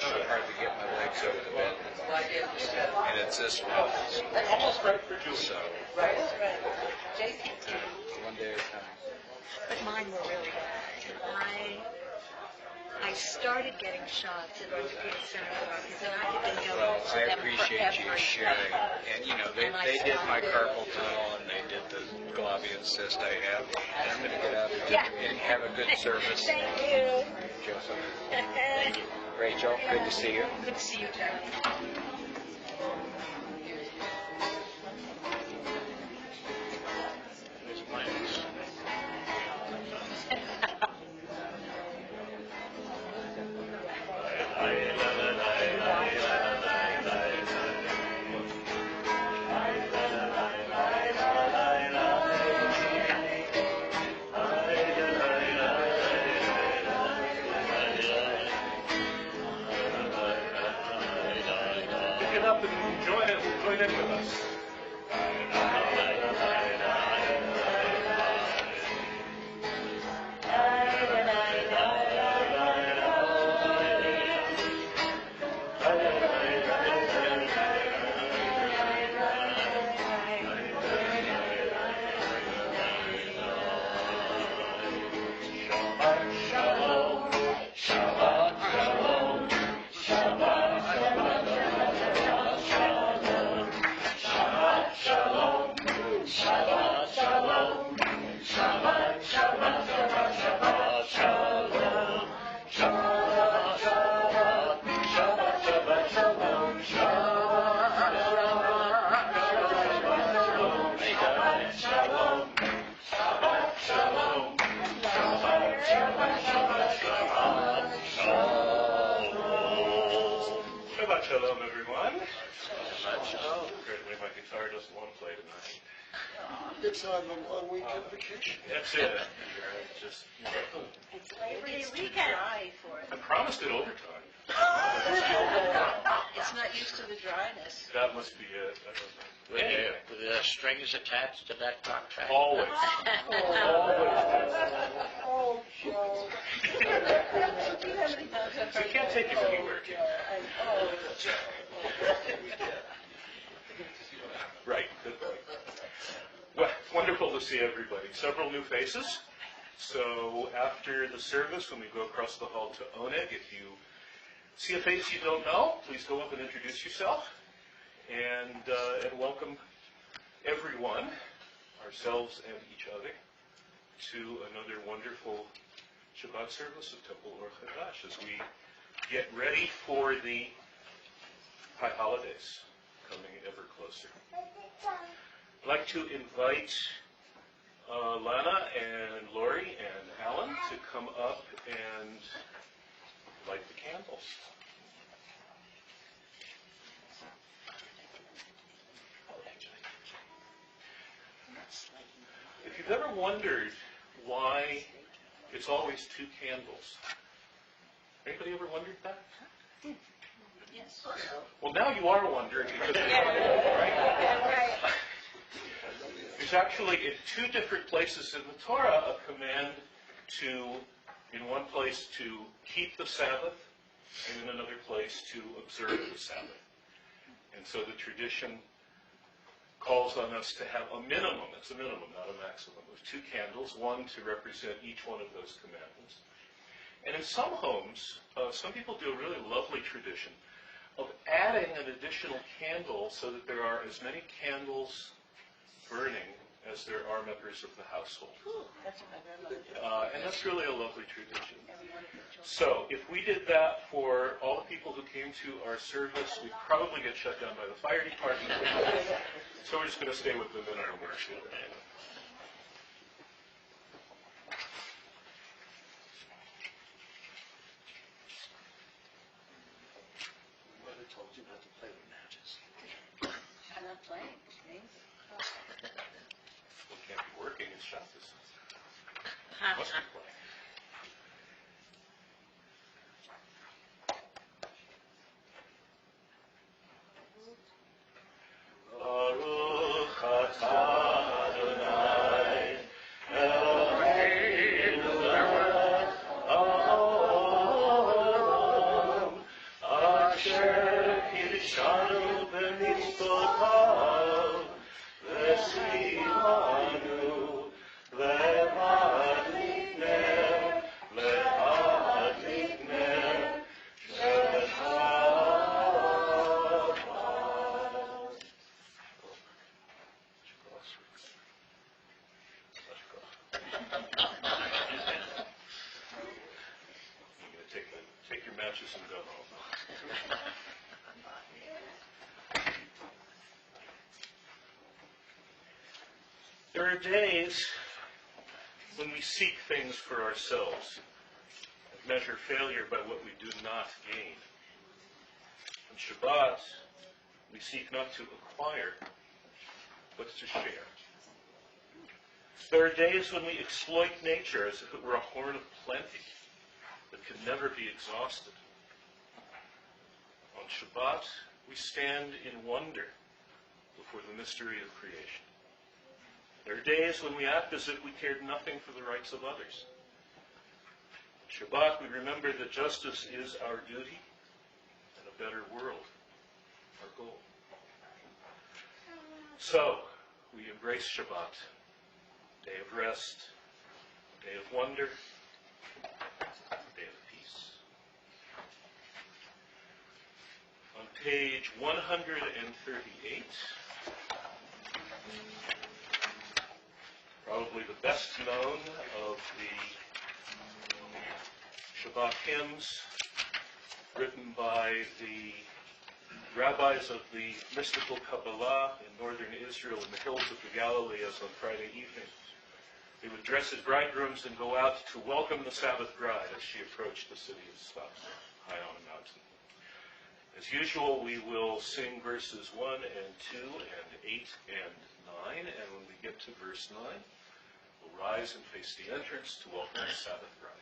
can hardly get my legs over the bed. And it's this one. Almost right for Julie. So, Right. Jason. one day at a time. But mine were really bad. I started getting shots at orthopedic center because then I had been going Well, to I them appreciate you forever. sharing. And, you know, they did my carpal tunnel and they did the globulin cyst I have. And I'm going to get out and have a good service. Thank you. Joseph. Thank you. Rachel, good to see you. Good to see you, Jerry. There's plans. Pick it up and join in with us. Shabbat shalom, everyone. Shabbat shalom. Apparently my guitar doesn't want to play tonight. It's on the long weekend vacation. That's it. Just, It's Labor Day weekend. I promised it overtime. It's not used to the dryness. That must be it. I don't know. Anyway, With strings attached to that contract. always. Oh, Joe. So you can't take it anywhere, can you? Right. Good point. Well, wonderful to see everybody. Several new faces. So after the service, when we go across the hall to Oneg, if you see a face you don't know, please go up and introduce yourself. And welcome everyone, ourselves and each other, to another wonderful Shabbat service of Temple Or Chadash as we get ready for the high holidays coming ever closer. I'd like to invite Lana and Lori and Alan to come up and light the candles. If you've ever wondered why it's always two candles, anybody ever wondered that? Yes. Well, now you are wondering because right? There's actually in two different places in the Torah a command to, in one place, to keep the Sabbath, and in another place to observe the Sabbath. And so the tradition calls on us to have a minimum, it's a minimum, not a maximum, of two candles, one to represent each one of those commandments. And in some homes, some people do a really lovely tradition of adding an additional candle so that there are as many candles burning as there are members of the household. That's what my grandmother did. And that's really a lovely tradition. So if we did that for all the people who came to our service, we'd probably get shut down by the fire department. So we're just going to stay with them in our worship. Mother told you not to play with matches. I'm not playing. Me? We can't be working, it's Shabbos. Must be playing. Baruch atah Adonai Eloheinu melech haolam Take your matches and go home. There are days when we seek things for ourselves and measure failure by what we do not gain. On Shabbat, we seek not to acquire, but to share. There are days when we exploit nature as if it were a horn of plenty that can never be exhausted. On Shabbat, we stand in wonder before the mystery of creation. There are days when we act as if we cared nothing for the rights of others. On Shabbat, we remember that justice is our duty and a better world our goal. So, we embrace Shabbat, day of rest, day of wonder, day of peace. On page 138, probably the best known of the Shabbat hymns written by the rabbis of the mystical Kabbalah in northern Israel in the hills of the Galilees on Friday evening. They would dress as bridegrooms and go out to welcome the Sabbath bride as she approached the city of Stabs, high on a mountain. As usual, we will sing verses 1 and 2 and 8 and 9, and when we get to verse 9, we'll rise and face the entrance to welcome the Sabbath bride.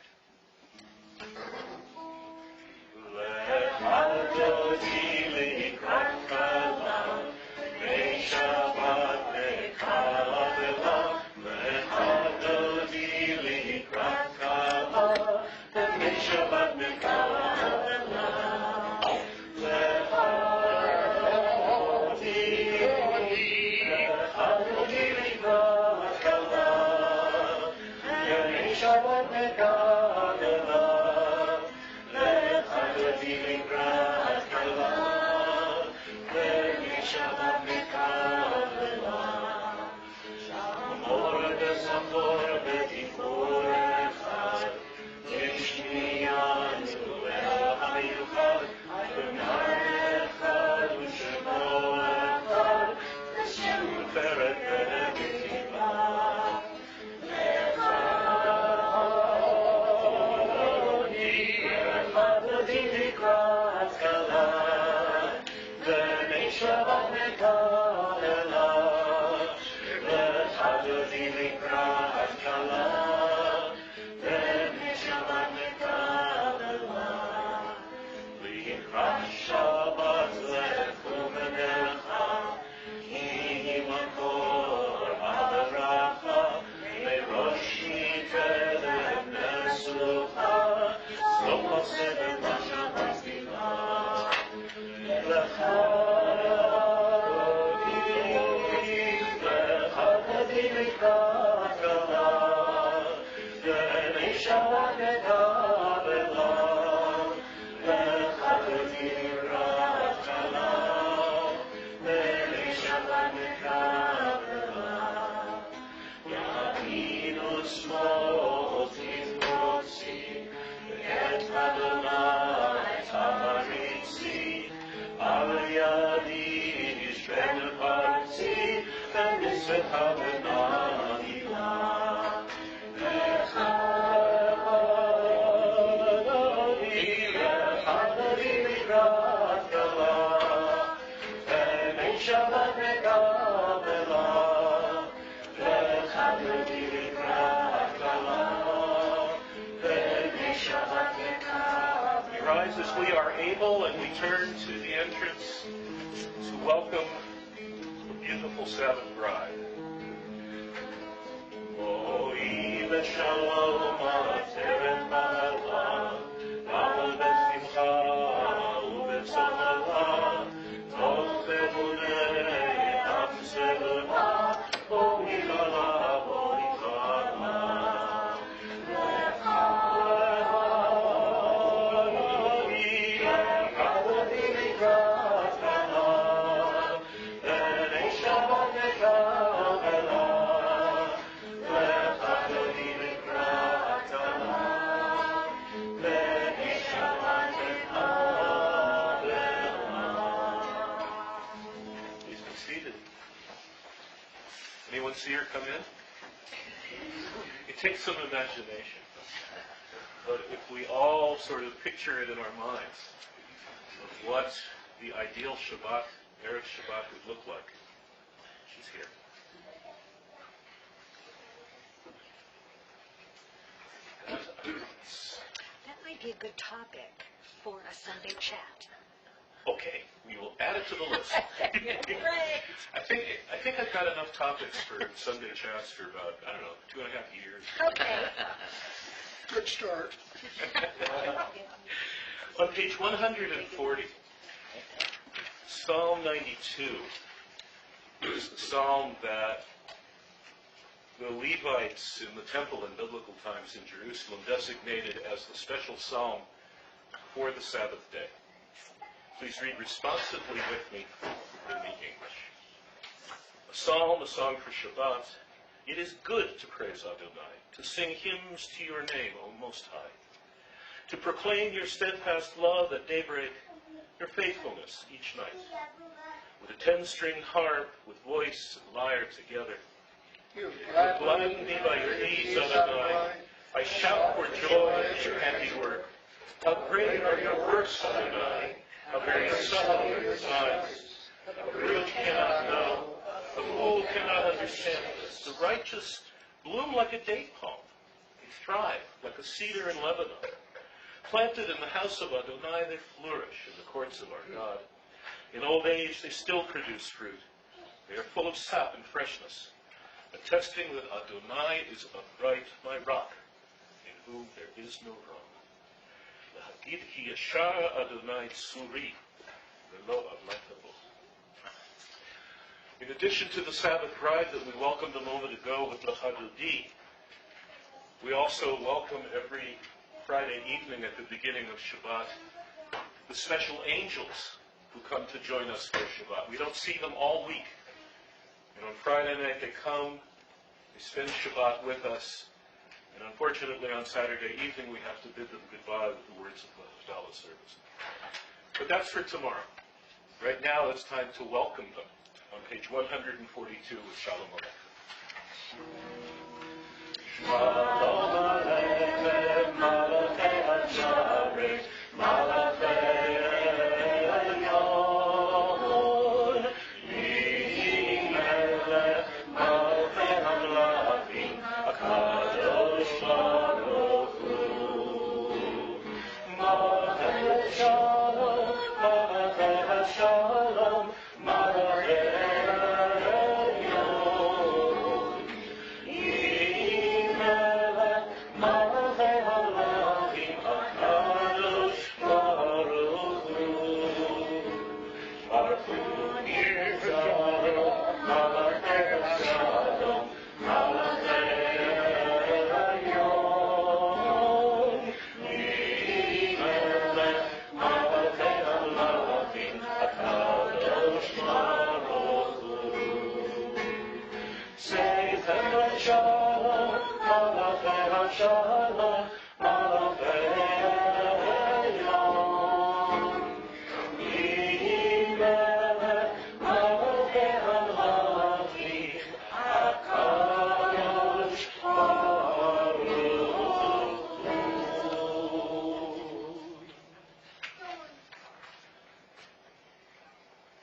As we are able, and we turn to the entrance to welcome the beautiful Sabbath bride. come in? It takes some imagination. But if we all sort of picture it in our minds of what the ideal Shabbat, Erev Shabbat would look like, she's here. That might be a good topic for a Sunday chat. Okay, we will add it to the list. Great. I think I've got enough topics for Sunday chats for about, 2.5 years. Okay. Good start. On page 140, Psalm 92 is the psalm that the Levites in the temple in biblical times in Jerusalem designated as the special psalm for the Sabbath day. Please read responsively with me in the English. A psalm, a song for Shabbat. It is good to praise Adonai, to sing hymns to your name, O Most High, to proclaim your steadfast love at daybreak, your faithfulness each night, with a 10-string harp, with voice and lyre together. You gladden me by your deeds, Adonai. I shout for joy at your handiwork. How great are your works, Adonai! How very subtle are your signs! A brute cannot know, a fool cannot understand this. The righteous bloom like a date palm. They thrive like a cedar in Lebanon. Planted in the house of Adonai, they flourish in the courts of our God. In old age, they still produce fruit. They are full of sap and freshness, attesting that Adonai is upright, my rock, in whom there is no wrong. L'hagid ki yashar Adonai tzuri, v'lo avlatavo. In addition to the Sabbath ride that we welcomed a moment ago with the Chadudi, we also welcome every Friday evening at the beginning of Shabbat the special angels who come to join us for Shabbat. We don't see them all week. And on Friday night they come, they spend Shabbat with us, and unfortunately on Saturday evening we have to bid them goodbye with the words of the Shabbat service. But that's for tomorrow. Right now it's time to welcome them on page 142 with Shalom Aleichem. Shalom Aleichem, Malachei Hasharet, Malachei Elyon, Yihi Melech, Malachei Hamlavim, HaKadosh Baruch Hu. Malachei Shalom, Malachei Shalom, Malachei Shalom, Malachei Elyon, Yihi Melech, Malachei Hamlavim, HaKadosh Baruch Hu.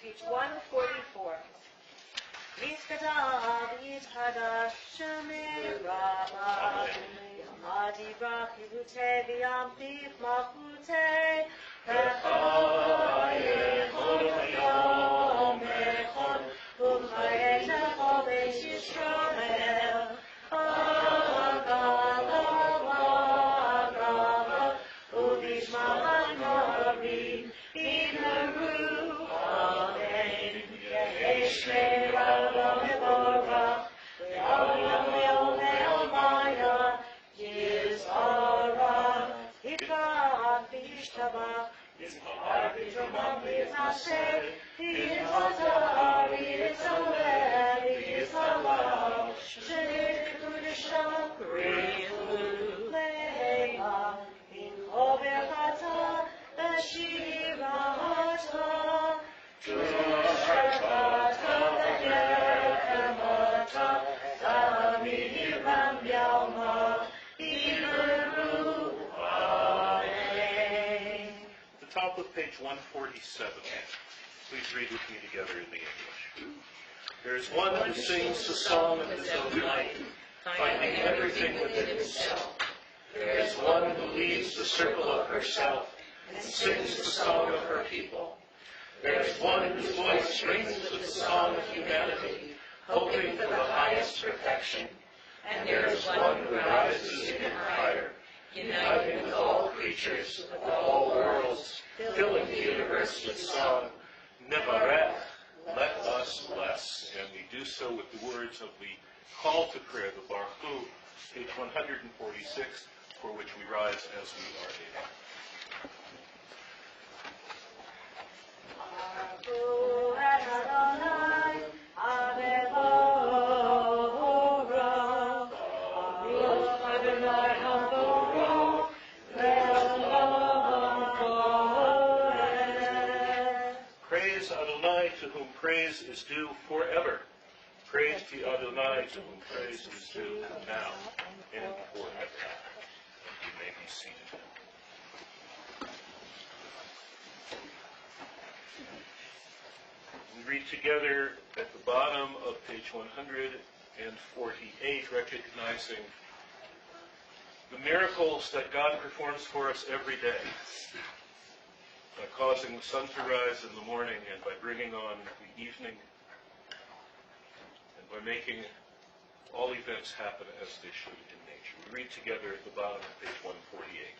Page 144. Vizkadav Yishadash Shemirah Amadi Rakivute V'yamtiv Machute Echaye Chol Hayom Echon U'chaye Shechol Beis Yisrael Agava Agava U'bishma Ha'norim Ineru Amen Ye'esh Me'olam Me'orach Ve'olam Me'ol Me'olmaya Yizhara Yitrach V'yishtabach Yizhar V'yishtamach V'yiznaseh Yizhazar Yizhaler Yizhalar Shekhu Yishtam Krichu Le'ah Incho Berchata V'shirata Tushachata V'yechemata top of page 147. Please read with me together in the English. There is one who sings the song of his own life, finding everything within himself. There is one who leads the circle of herself and sings the song of her people. There is one whose voice rings with the song of humanity, hoping for the highest perfection. And there is one who rises even higher, uniting with all creatures of all worlds, filling the universe with song. Nevarech, let us bless. And we do so with the words of the call to prayer, the Baruch, page 146, for which we rise as we are able. Praise Adonai, to whom praise is due forever. Praise to Adonai, to whom praise is due now and forever. You may be seated. We read together at the bottom of page 148, recognizing the miracles that God performs for us every day, by causing the sun to rise in the morning and by bringing on the evening, and by making all events happen as they should in nature. We read together at the bottom of page 148.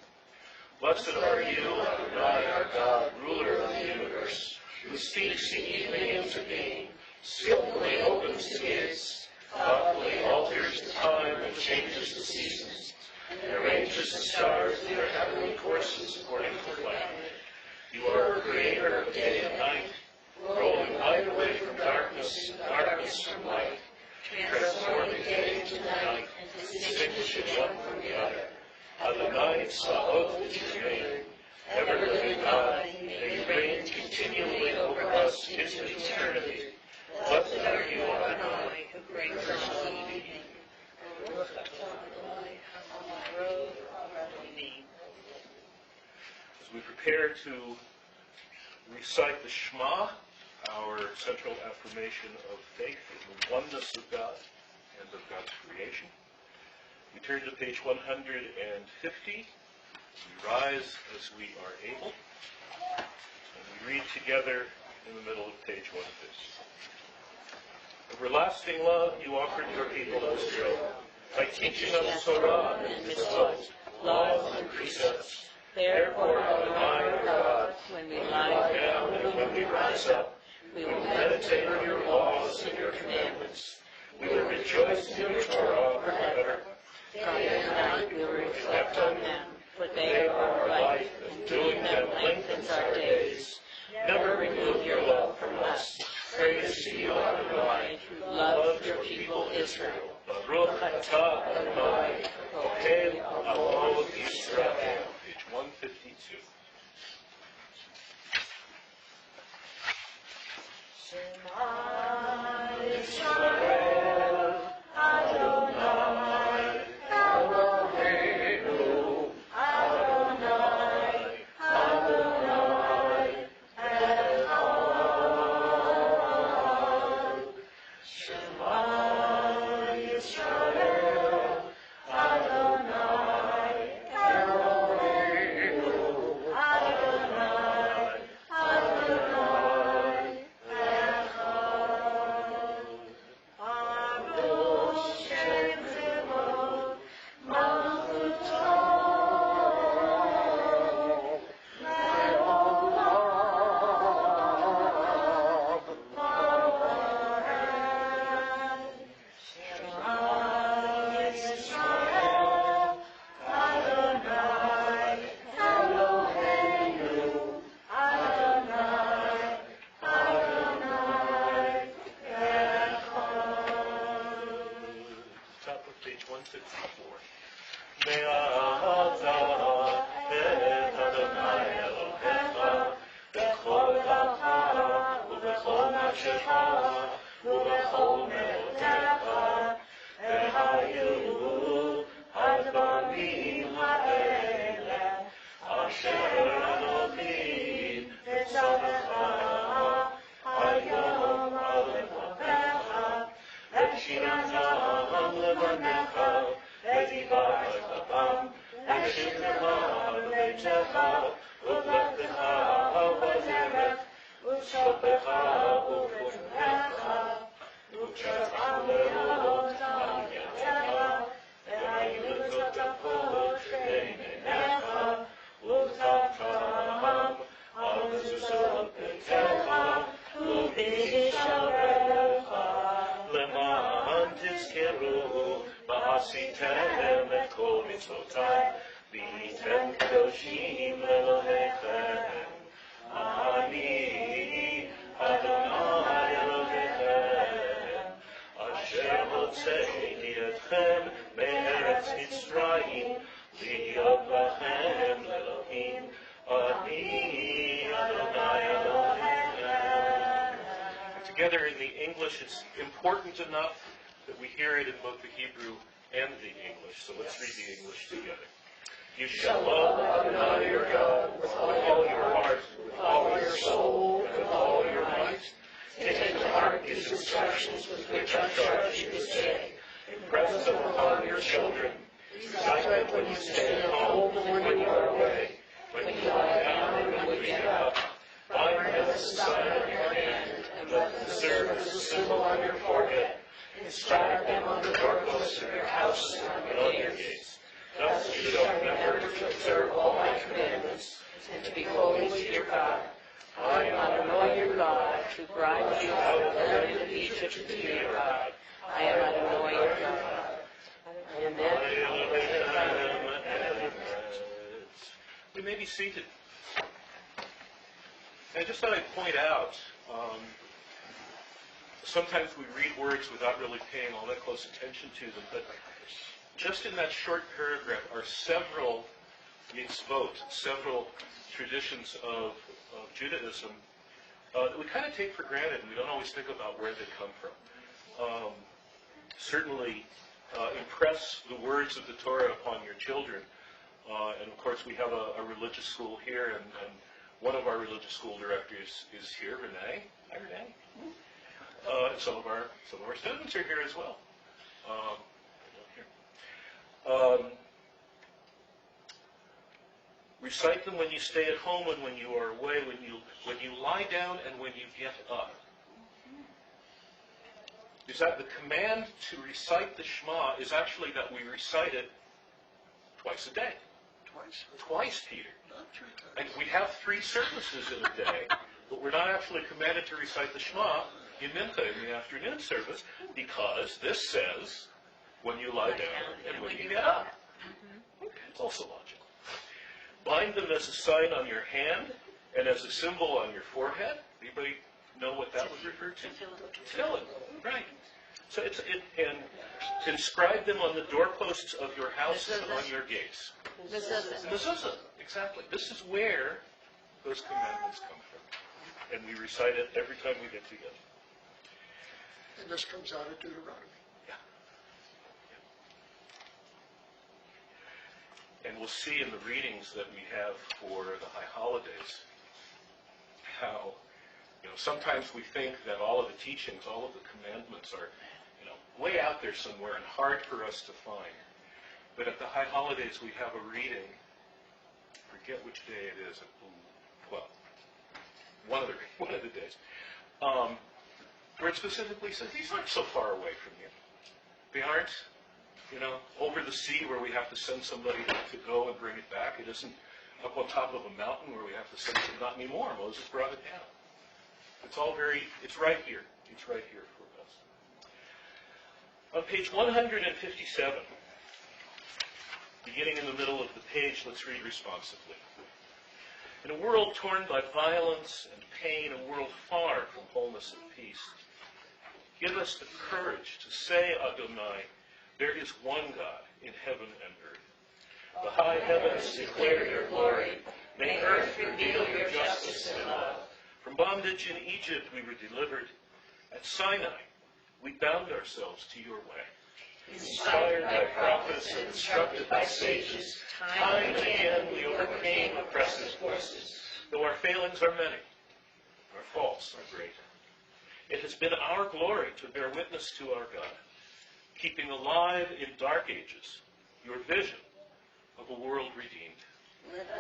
Blessed are you, Adonai, our God, ruler of the universe, who speaks the evening into being, skillfully opens the gates, thoughtfully alters the time and changes the seasons, and arranges the stars in their heavenly courses according to plan. You are a creator of day and night, rolling light away from darkness and darkness from light, transforming day into night, and distinguishing one from the other. Adonai Tzvaot is your name. Ever-living God, may you reign continually over us into eternity. Blessed are you, Adonai, who brings us the evening. As we prepare to recite the Shema, our central affirmation of faith in the oneness of God and of God's creation, we turn to page 150. We rise as we are able, and we read together in the middle of page 150. Everlasting love you offered your people Israel by teaching us Torah and mitzvot, laws and precepts. Therefore, Adonai, our God, when we lie down and when we rise up, we will meditate on your laws and your commandments. We will rejoice in your Torah forever. Day and night we will reflect on them, for they are our life, and doing them lengthens our days. Never remove your love from us. Praise to you, Adonai, who love your people Israel. Baruch atah Adonai, Elohei Haolam Yisrael. Page 152. Shema Yisrael, Adonai, Eloheinu, Adonai, Adonai, Echad. Shema Yisrael, Adonai, Eloheinu, Adonai, Adonai, Echad. Baruch Shem Zevot, Malchuto, Le'olam, Amen. Shema Yisrael, Adonai, Eloheinu, Adonai, Adonai, Echad. Top of page 154. Me'ata et Adonai Elohecha, bechol levacha, ubechol nafshecha, ubechol me'otecha, vehayu advarim ha'ele, asher Elohim שופך ובפניך, וקראת מאוד על ידיך, והיו לטפות בין עיניך, ובטחתם על מזוזות ביתך, ובשעריך, למען תזכרו, ועשיתם את כל מצוותיי, והייתם קדושים לאלוהיכם. אני, אדוני אלוהיכם, אשר הוצאתי אתכם מארץ מצרים, להיות לכם לאלוהים. אני, אדוני אלוהיכם. Together in the English, it's important enough that we hear it in both the Hebrew and the English. So let's read the English together. You shall love Adonai your God with all your heart, with all your soul, and with all your might. Take to heart these instructions with which I charge you this day. Impress them upon your children. Recite them when you stay at home and when you are away, when you lie down and when you get up. Bind them as a sign on your hand, and let them serve as a symbol on your forehead. Inscribe them on the doorposts of your house and on your gates. Thus you shall remember to observe all my commandments, and to be holy to your God. I am Adonai your God, who brought you out of the land of Egypt to be your God. I am Adonai your God. And then we may be seated. I just thought I'd point out, sometimes we read words without really paying all that close attention to them, but just in that short paragraph are several mitzvot, several traditions of Judaism that we kind of take for granted, and we don't always think about where they come from. Certainly impress the words of the Torah upon your children. And of course, we have a religious school here, and one of our religious school directors is here, Renee. Hi, Renee. And some of our students are here as well. Recite them when you stay at home and when you are away, when you lie down and when you get up. Is that the command to recite the Shema is actually that we recite it twice a day. Twice, Peter. And we have 3 services in a day, but we're not actually commanded to recite the Shema in Mincha, in the afternoon service, because this says when you lie down and when you get up. Okay, it's also logical. Bind them as a sign on your hand and as a symbol on your forehead. Anybody know what that would refer to? Tefillin, right. So and inscribe them on the doorposts of your house and on your gates. Mezuzah, exactly. This is where those commandments come from. And we recite it every time we get together. And this comes out of Deuteronomy. And we'll see in the readings that we have for the high holidays how, sometimes we think that all of the teachings, all of the commandments are, way out there somewhere and hard for us to find. But at the high holidays, we have a reading, forget which day it is, one of the days, where it specifically says, these aren't so far away from you. They aren't, over the sea where we have to send somebody to go and bring it back. It isn't up on top of a mountain where we have to send it, not anymore. Moses brought it down. It's right here. It's right here for us. On page 157, beginning in the middle of the page, let's read responsively. In a world torn by violence and pain, a world far from wholeness and peace, give us the courage to say, Adonai, there is one God in heaven and earth. The high heavens declare your glory. May earth reveal your justice and love. From bondage in Egypt we were delivered. At Sinai we bound ourselves to your way. Inspired by prophets and instructed by sages, time and again we overcame oppressive forces. Though our failings are many, our faults are great. It has been our glory to bear witness to our God, keeping alive in dark ages your vision of a world redeemed.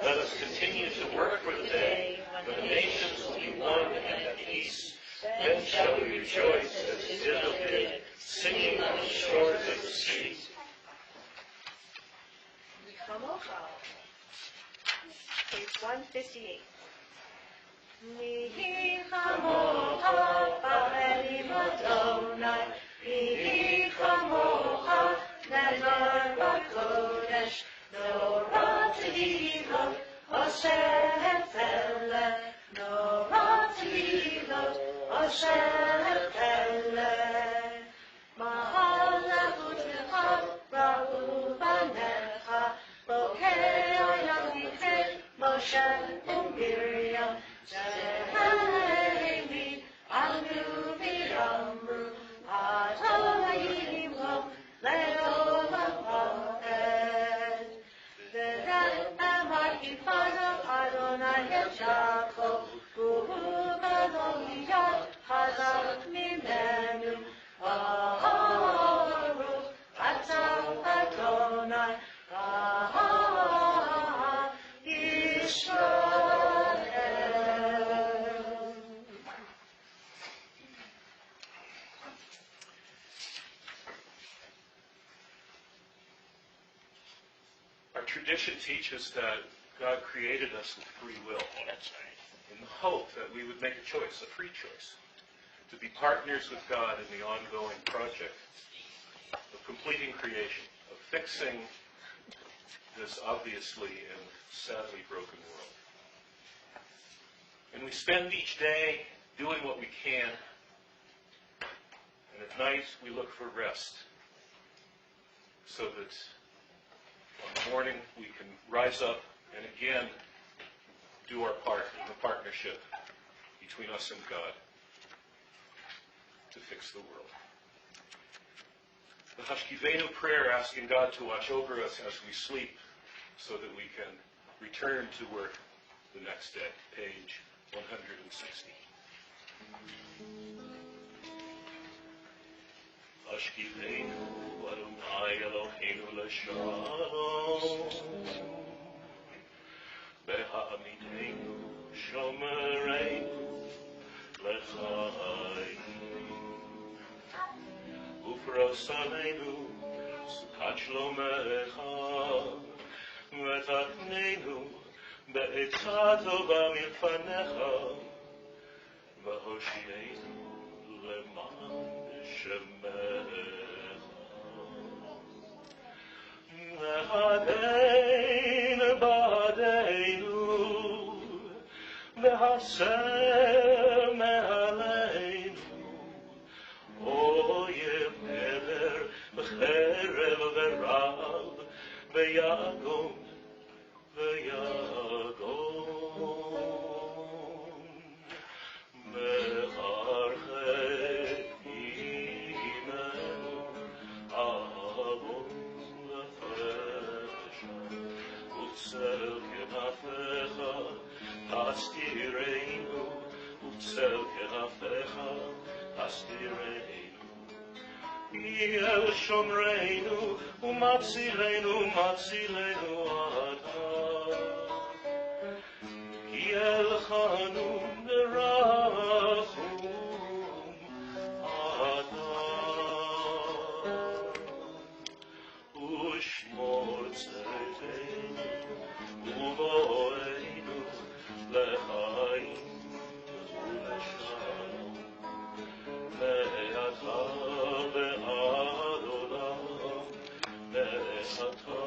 Let us continue to work for the day when the nations will be one and at rejoice as Israel did, singing on the shores of the sea. Page 158. Mihi chamocha ba'elim Adonai, mihi chamocha nezar b'kodesh, Norah Tehilot, Asher Pele, Norah Tehilot, Asher Pele. Mahal levutecha, ra'u banecha, Bokeh Yavichet, Moshe u'Miriam, Ze'elevi, Anu v'Yamru, Adonai Yimlo, Le'olam ha'ed. Ve'emar kifano Adonai et Yaakov, U'hu Elohiyah, Hazak mimenu, Baruch atah Adonai, Our tradition teaches that God created us with free will. That's right. In the hope that we would make a choice, a free choice, to be partners with God in the ongoing project of completing creation, of fixing this obviously and sadly broken world. And we spend each day doing what we can, and at night we look for rest, so that on the morning we can rise up and again do our part in the partnership between us and God to fix the world. The Hashkivenu prayer asking God to watch over us as we sleep so that we can return to work the next day. Page 160. Hashkivenu Adonai Eloheinu l'shalom Beha'amidenu shomereinu l'chaim Ufrosalenu sukat shlomecha V'tatnenu be'etzah tova milfanecha V'hoshienu leman shemecha V'hadein ba'adeinu V'haser me'aleinu Oyeb ever v'cherev v'rav v'yagon me'archei imenu avon l'fesha u'tzel kenafecha tastirenu u'tzel kenafecha tastirenu El shomreinu u'matzilenu matzilenu ata Ki el chanun nerachum ata U'shmor tzedenu u'vo'einu lechaim u'leshalom Ve'ata ve'adolam Ve'ata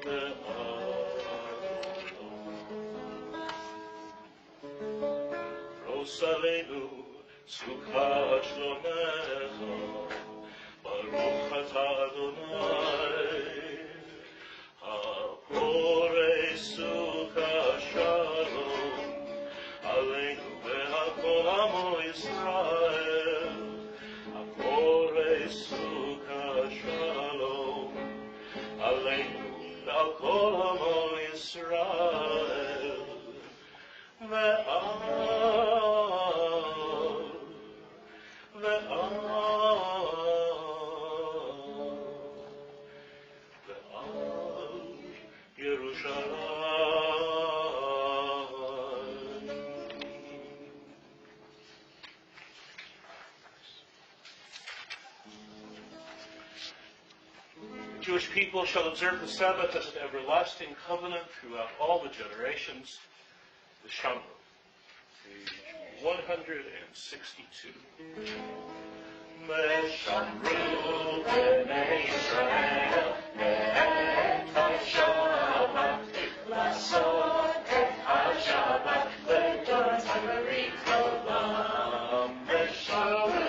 ve'adolam Rosalenu sukat shlomecha Baruch atah Adonai Ha'porei sukat shalom Aleinu ve'akol amo Yisrael Ha'porei sukat shalom Aleinu ve'akol amo Yisrael Ve'al Yerushalayim Jewish people shall observe the Sabbath as an everlasting covenant throughout all the generations. The Shamru, page 162. Meshamru b'nei Yisrael et ha-Shabbat lasot et ha-Shabbat l'dor ha'marit olam. Meshamru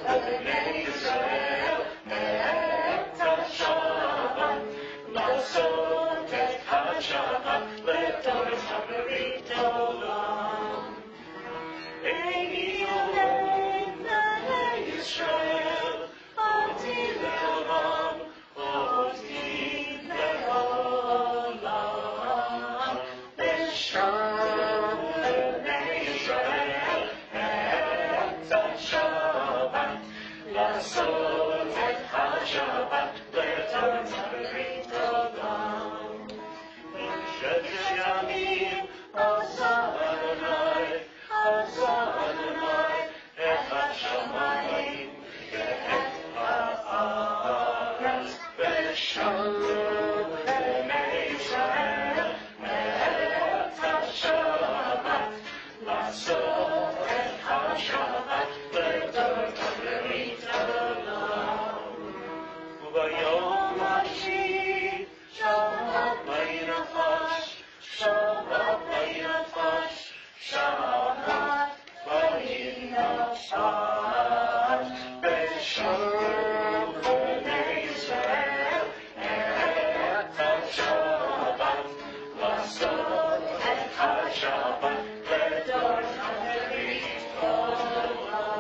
b'nei Yisrael et ha-Shabbat lasot et ha-Shabbat l'dor ha'marit olam. Israel, Oti le'olam, Oti le'olam. B'shalom b'nei Israel, et ha-Shabbat, lasot et ha-Shabbat, l'dor ha'marit olam. B'shesh yamim, asa Adonai, et ha-shamayim, et ha'aretz, b'shalom b'nei Yisrael, et ha-Shabbat, lasot et ha-Shabbat, l'dor ha'marit olam. U'bayom ha'shvi, Shabbat vayinafash, Shabbat vayinafash, Shabbat vayinafash, b'shalom b'nei Yisrael, et ha-Shabbat, lasot et ha-Shabbat, l'dor ha'marit olam.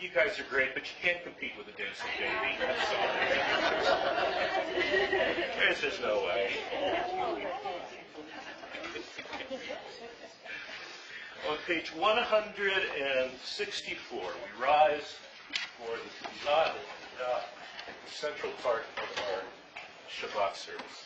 You guys are great, but you can't compete with a dancing baby. I'm sorry. There's just no way. On page 164, we rise for the Tefillah, the central part of our Shabbat service.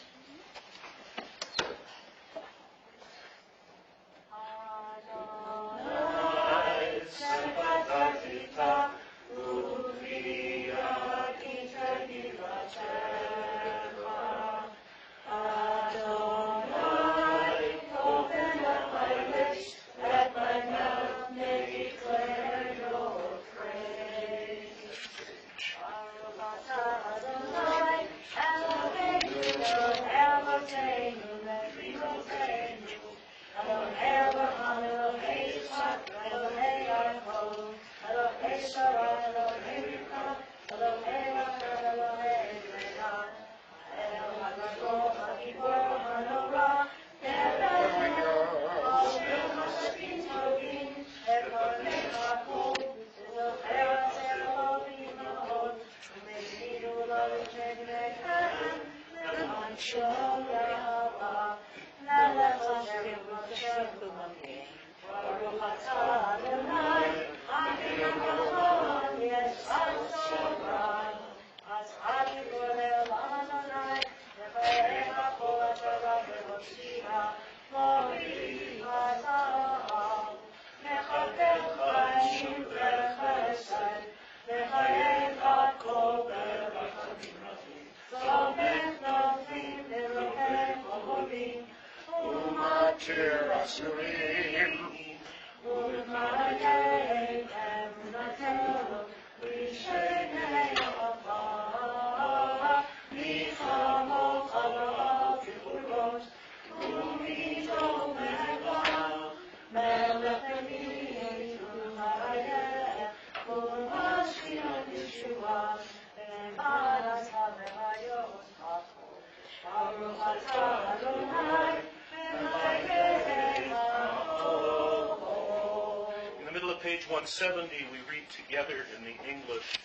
In the middle of page 170, we read together in the English,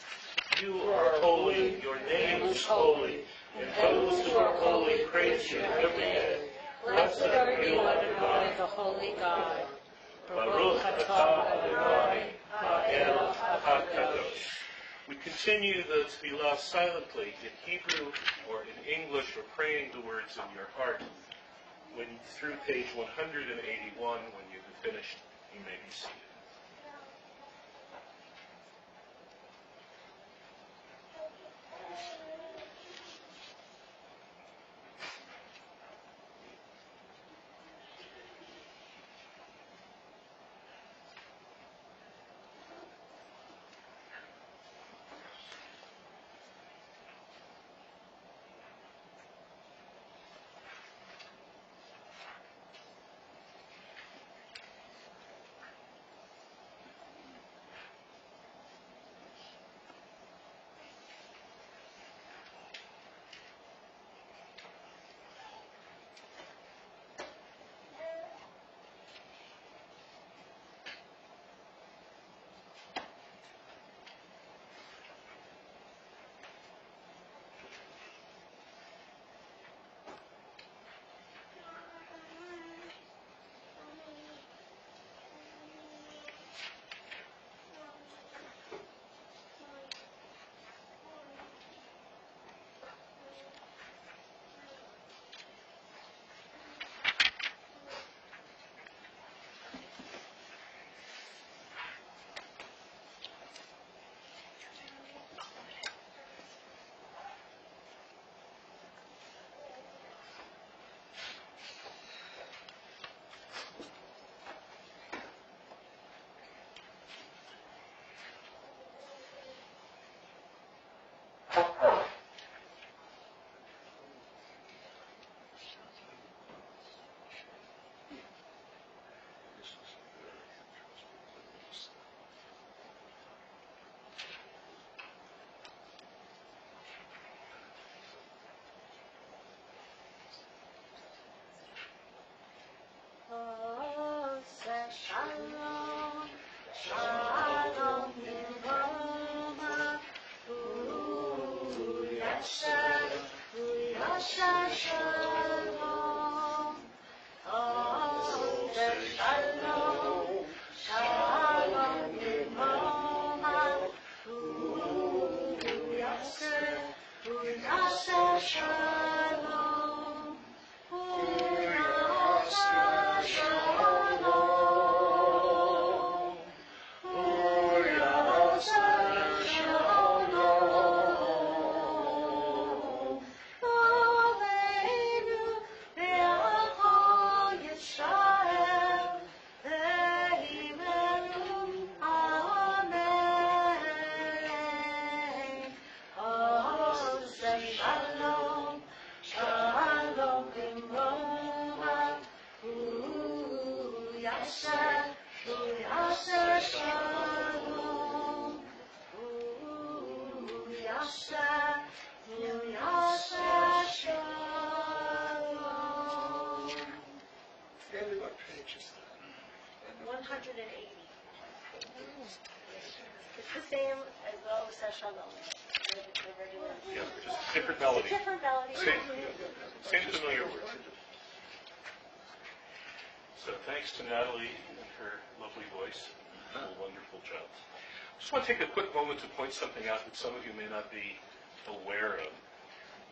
"You are holy, your name is holy, and those who are holy praise you every day. Blessed are you, Adonai, the holy God. Baruch atah Adonai, ha'el ha'kadosh." We continue the Tefillah silently in Hebrew or in English, or praying the words in your heart. When through page 181, when you've finished, you may be seated. Shalom, Shalom Uvoma, Uyasha, Uyasha Shalom, Oh, Shalom, Shalom Uvoma, Uyasha, Uyasha Shalom, Uyasha Shalom, Uyasha Shalom, Aleinu Be'achol Yisrael, Ve'imenu Amen. Oh, say shalom, shalom Kimroha, Uyasha, Uyasha Shalom, Uyasha, Uyasha Shalom. Andy, what page is that? 180. It's the same as well as Shalom. The regular. Yeah, just different melody. Different melody. Same familiar words. So thanks to Natalie and her lovely voice. A wonderful job. Just want to take a quick moment to point something out that some of you may not be aware of.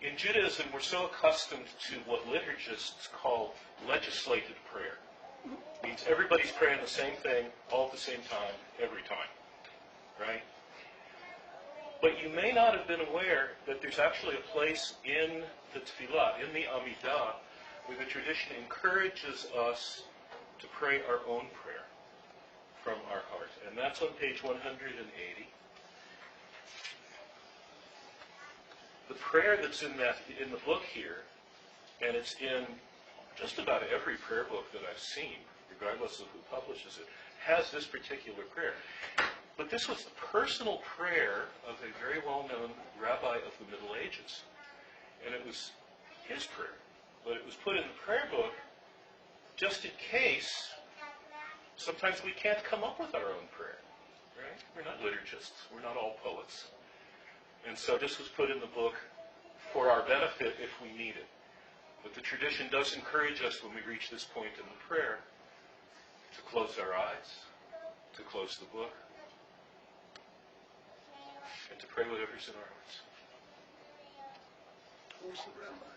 In Judaism, we're so accustomed to what liturgists call legislated prayer. It means everybody's praying the same thing all at the same time, every time. Right? But you may not have been aware that there's actually a place in the Tefillah, in the Amidah, where the tradition encourages us to pray our own prayer from our heart. And that's on page 180. The prayer that's in the book here, and it's in just about every prayer book that I've seen, regardless of who publishes it, has this particular prayer. But this was the personal prayer of a very well-known rabbi of the Middle Ages. And it was his prayer. But it was put in the prayer book just in case sometimes we can't come up with our own prayer. Right? We're not liturgists. We're not all poets. And so this was put in the book for our benefit if we need it. But the tradition does encourage us when we reach this point in the prayer to close our eyes, to close the book, and to pray whatever's in our hearts. Who's the rabbi?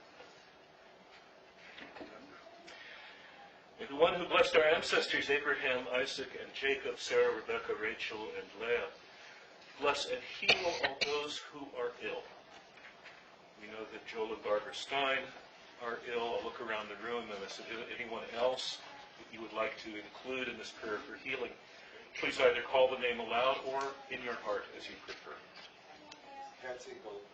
May the one who blessed our ancestors, Abraham, Isaac, and Jacob, Sarah, Rebecca, Rachel, and Leah, bless and heal all those who are ill. We know that Joel and Barbara Stein are ill. I'll look around the room, and if there's anyone else that you would like to include in this prayer for healing, please either call the name aloud or in your heart as you prefer. Patsy Gold.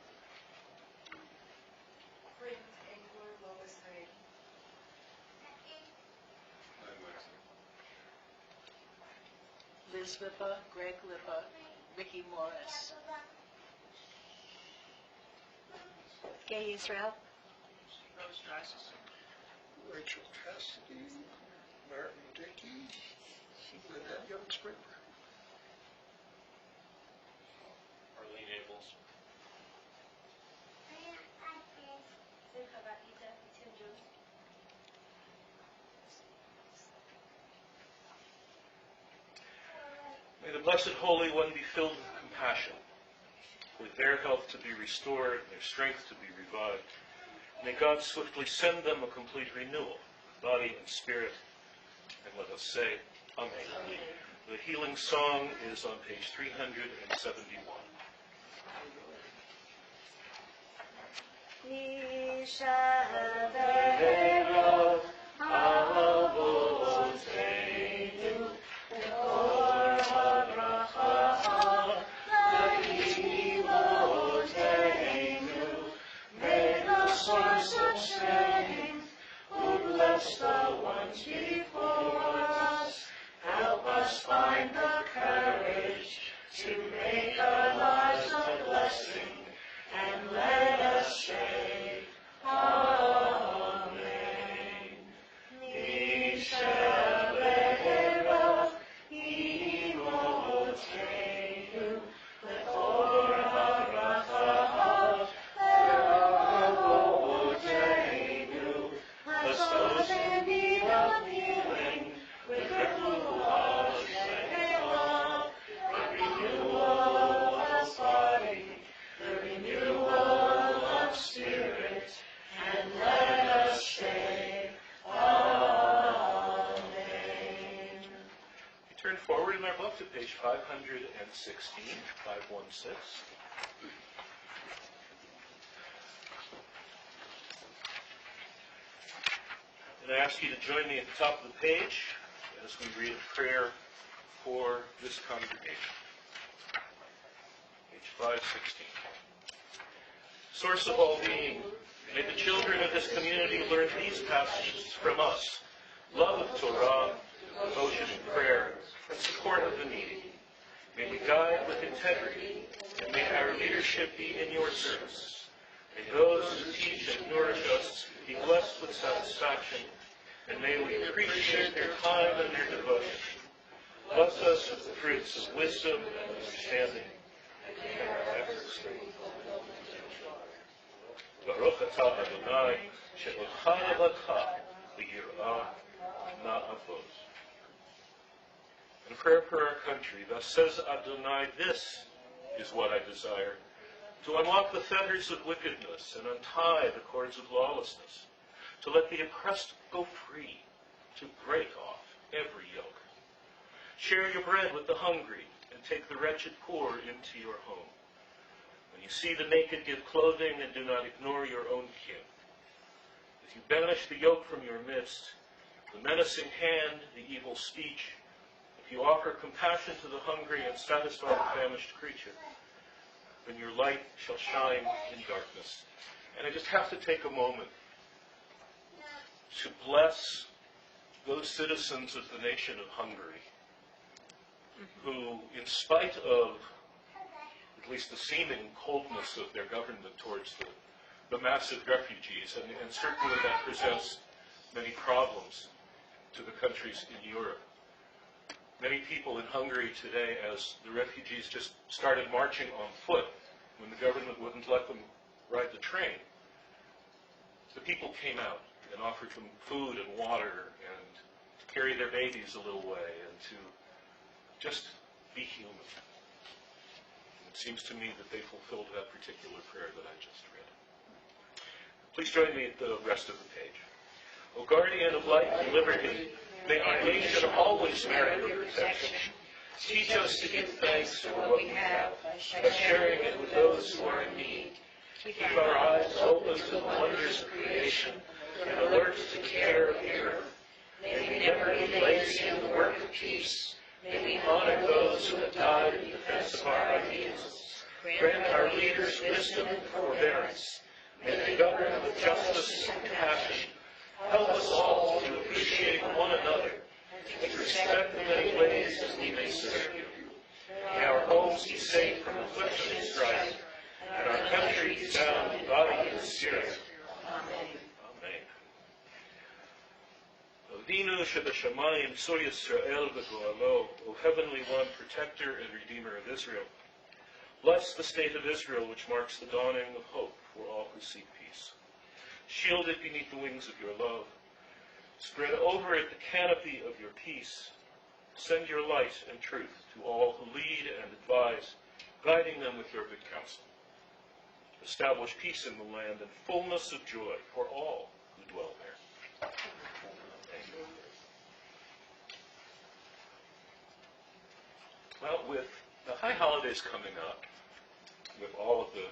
Liz Lippa, Greg Lippa, Vicki Morris. Gay Israel. Rose Rice. Rachel Cassidy. Martin Dickey. Lynette Youngspringer. Arlene Abels. May the Blessed Holy One be filled with compassion, with their health to be restored, their strength to be revived. May God swiftly send them a complete renewal, body and spirit. And let us say, Amen. The healing song is on page 371. Yishabeiro Avoteinu Or HaBracha L'Kimoteinu. May the source of strength who bless the ones before us help us find the courage to make our lives a blessing, and let us say, Amen. Turn forward in our book to page 516, 516. And I ask you to join me at the top of the page as we read a prayer for this congregation. Page 516. Source of all being, may the children of this community learn these passages from us: love of Torah, devotion to prayer, and support of the needy. May we guide with integrity, and may our leadership be in your service. May those who teach and nourish us be blessed with satisfaction, and may we appreciate their time and their devotion. Bless us with the fruits of wisdom and understanding, and our efforts. Baruch atah Adonai, she'ocha levacha v'yirah na'avot. In prayer for our country, thus says Adonai, this is what I desire, to unlock the fetters of wickedness and untie the cords of lawlessness, to let the oppressed go free, to break off every yoke. Share your bread with the hungry, and take the wretched poor into your home. When you see the naked, give clothing, and do not ignore your own kin. If you banish the yoke from your midst, the menacing hand, the evil speech, if you offer compassion to the hungry and satisfy the famished creature, then your light shall shine in darkness. And I just have to take a moment to bless those citizens of the nation of Hungary who, in spite of at least the seeming coldness of their government towards the massive refugees, and certainly that presents many problems to the countries in Europe. Many people in Hungary today, as the refugees just started marching on foot when the government wouldn't let them ride the train, the people came out and offered them food and water and to carry their babies a little way and to just be human. It seems to me that they fulfilled that particular prayer that I just read. Please join me at the rest of the page. O guardian of life and liberty, may our nation always merit your protection. Teach us to give thanks for what we have by sharing it with those who are in need. Keep our eyes open to the wonders of creation and alert to the care of the earth. May we never be lazy in the work of peace. May we honor those who have died in defense of our ideals. Grant our leaders wisdom and forbearance. May they govern with justice and compassion. Help us all to appreciate one another and to respect the many ways as we may serve you. May our homes be safe from affliction and strife, and our country be sound in body and spirit. Amen. Amen. Avinu shebashamayim tzur Yisrael v'go'alo, O Heavenly One, Protector and Redeemer of Israel, bless the state of Israel, which marks the dawning of hope for all who seek peace. Shield it beneath the wings of your love. Spread over it the canopy of your peace. Send your light and truth to all who lead and advise, guiding them with your good counsel. Establish peace in the land and fullness of joy for all who dwell there. Amen. Well, with the high holidays coming up, with all of the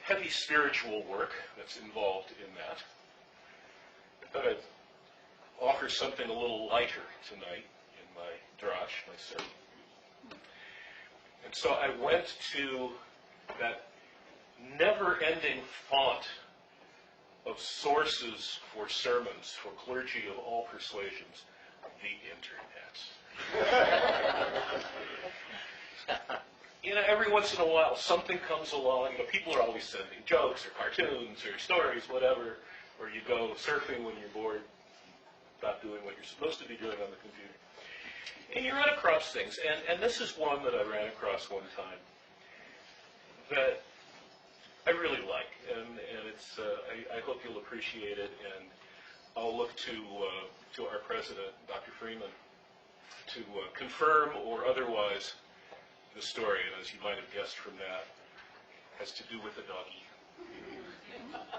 heavy spiritual work that's involved in that, I thought I'd offer something a little lighter tonight in my drash, my sermon. And so I went to that never-ending font of sources for sermons for clergy of all persuasions, the internet. Every once in a while, something comes along. People are always sending jokes or cartoons or stories, whatever, or you go surfing when you're bored, not doing what you're supposed to be doing on the computer. And you run across things, and this is one that I ran across one time that I really like, and it's I hope you'll appreciate it, and I'll look to our president, Dr. Freeman, to confirm or otherwise the story, and as you might have guessed from that, has to do with a doggy.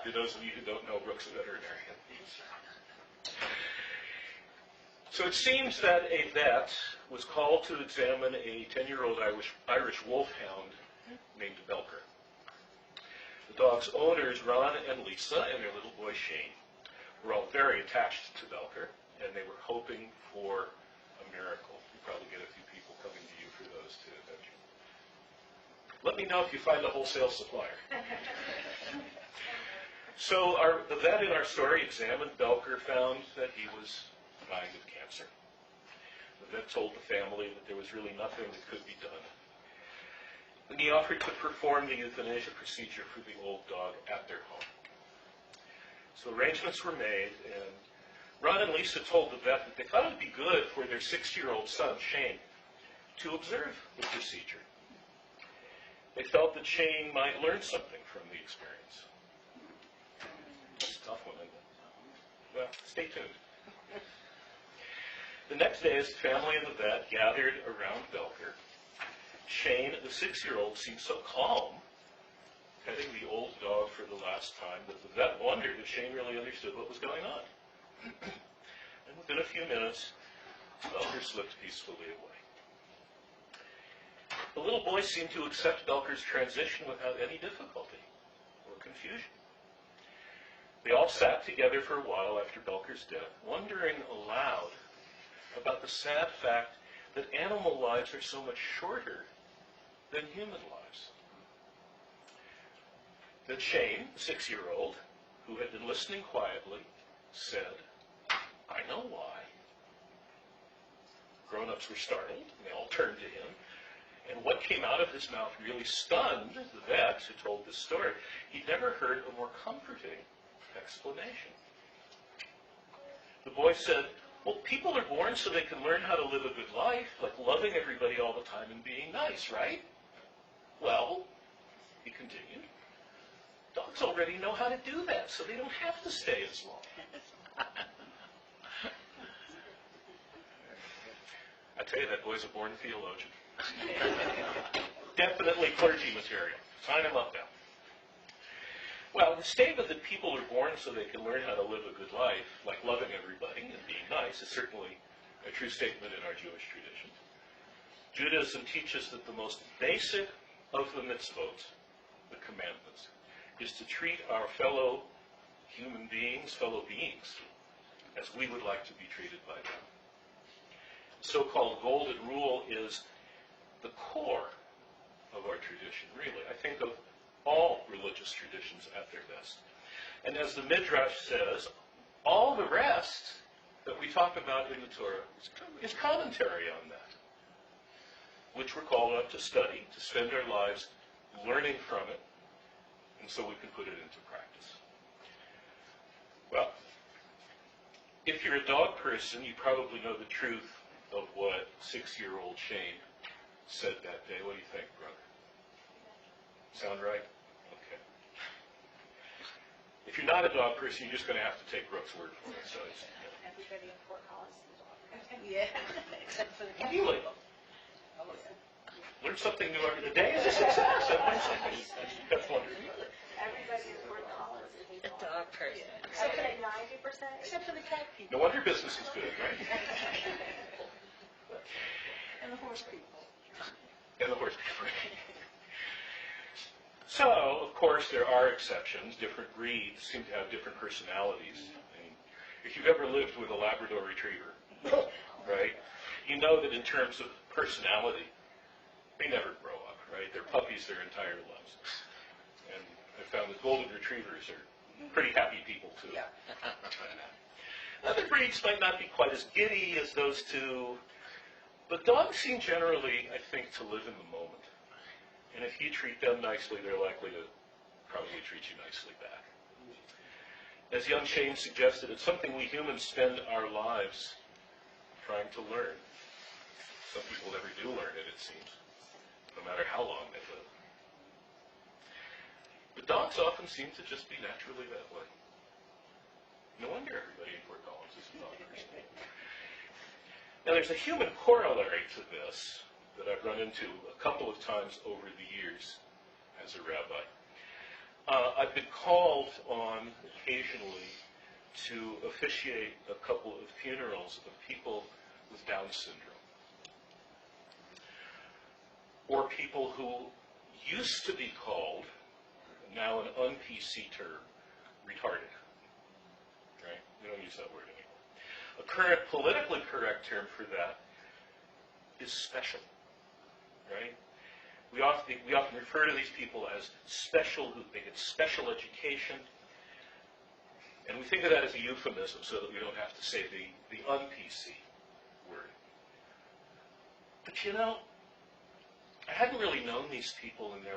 For those of you who don't know, Brooke's a veterinarian. So it seems that a vet was called to examine a 10-year-old Irish wolfhound named Belker. The dog's owners, Ron and Lisa, and their little boy Shane, were all very attached to Belker, and they were hoping for a miracle. You probably get a few people coming to you for those too, don't you? Let me know if you find a wholesale supplier. So the vet in our story examined Belker, found that he was dying of cancer. The vet told the family that there was really nothing that could be done. And he offered to perform the euthanasia procedure for the old dog at their home. So arrangements were made, and Ron and Lisa told the vet that they thought it would be good for their 6-year-old son, Shane, to observe the procedure. They felt that Shane might learn something from the experience. It's a tough one, isn't it? Well, stay tuned. The next day, as the family and the vet gathered around Belker, Shane, the 6-year-old, seemed so calm, petting the old dog for the last time, that the vet wondered if Shane really understood what was going on. And within a few minutes, Belker slipped peacefully away. The little boy seemed to accept Belker's transition without any difficulty or confusion. They all sat together for a while after Belker's death, wondering aloud about the sad fact that animal lives are so much shorter than human lives. Then Shane, the 6-year-old, who had been listening quietly, said, "I know why." Grown-ups were startled, and they all turned to him. And what came out of his mouth really stunned the vet who told this story. He'd never heard a more comforting explanation. The boy said, "Well, people are born so they can learn how to live a good life, like loving everybody all the time and being nice, right? Well," he continued, "dogs already know how to do that, so they don't have to stay as long." I tell you, that boy's a born theologian. Definitely clergy material. Sign him up now. Well, the statement that people are born so they can learn how to live a good life, like loving everybody and being nice, is certainly a true statement in our Jewish tradition. Judaism teaches that the most basic of the mitzvot, the commandments, is to treat our fellow human beings, as we would like to be treated by them. The so-called golden rule is the core of our tradition, really. I think of all religious traditions at their best. And as the Midrash says, all the rest that we talk about in the Torah is commentary on that, which we're called on to study, to spend our lives learning from it, and so we can put it into practice. Well, if you're a dog person, you probably know the truth of what 6-year-old Shane said that day. What do you think, brother? Sound right? Okay. If you're not a dog person, you're just going to have to take Brooke's word for it. So it's, Everybody in Fort Collins is a dog person. Yeah, except for the cat really? people. Learn something new every day. Is a success. I've learned something. That's wonderful. Everybody in Fort Collins is A dog person. except for the 90%. Except for the cat people. No wonder business is good, right? And the horse people. And the horse. So, of course, there are exceptions. Different breeds seem to have different personalities. I mean, if you've ever lived with a Labrador Retriever, right, you know that in terms of personality, they never grow up, right? They're puppies their entire lives. And I found that Golden Retrievers are pretty happy people, too. Yeah. Other breeds might not be quite as giddy as those two, but dogs seem generally, I think, to live in the moment. And if you treat them nicely, they're likely to probably treat you nicely back. As young Shane suggested, it's something we humans spend our lives trying to learn. Some people never do learn it, it seems, no matter how long they live. But dogs often seem to just be naturally that way. No wonder everybody in Fort Collins is a dog person. Now, there's a human corollary to this that I've run into a couple of times over the years as a rabbi. I've been called on occasionally to officiate a couple of funerals of people with Down syndrome, or people who used to be called, now an un-PC term, retarded. Right? We don't use that word anymore. A current politically correct term for that is special. Right? We often refer to these people as special, they get special education, and we think of that as a euphemism so that we don't have to say the un-PC word. But you know, I hadn't really known these people in their